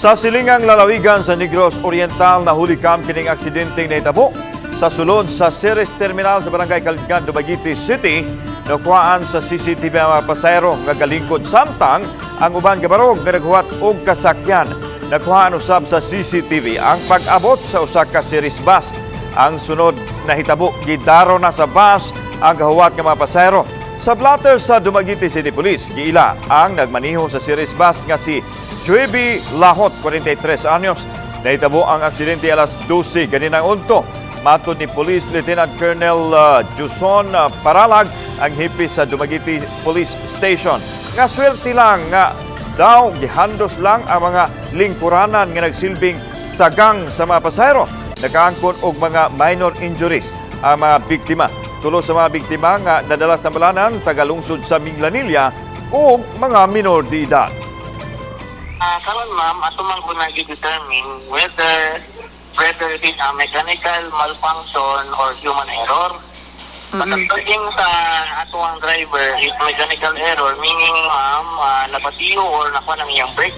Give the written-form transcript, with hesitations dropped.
Sa silingang lalawigan sa Negros Oriental, nahuli kam kining aksidenteng nahitabo sa sulod sa Ceres Terminal sa Barangay Kalingan, Dumaguete City. Nakuhaan sa CCTV ang mga pasayro nga galingkod samtang ang uban kabarog nga naghuwat og kasakyan. Nakuhaan usab sa CCTV ang pag-abot sa usa ka series bus. Ang sunod na hitabo gidaro na sa bus ang kahuwat nga mga pasayro. Sa blatter sa Dumaguete City Police, giila ang nagmaniho sa series bus nga si Chuebi Lahot, 43 anyos. Nahitabo ang aksidente alas 12 ganinang unto. Matod ni Police Lieutenant Colonel Juson Paralag, ang hipis sa Dumaguete Police Station. Nga swerte lang nga daw gihandos lang ang mga lingkuranan nga nagsilbing sagang sa mga pasahero. Nakaangkon og mga minor injuries ang mga biktima. Tulo sa mga biktima nga nadalas tambalanan tagalungsod sa Minglanilla o mga minor de edad. Karon ma'am, ato man ko nag-determine whether it is a mechanical malfunction or human error. Pagkataging sa atuang driver is mechanical error, meaning ma'am, napatiyo or nakuha ng iyang brake.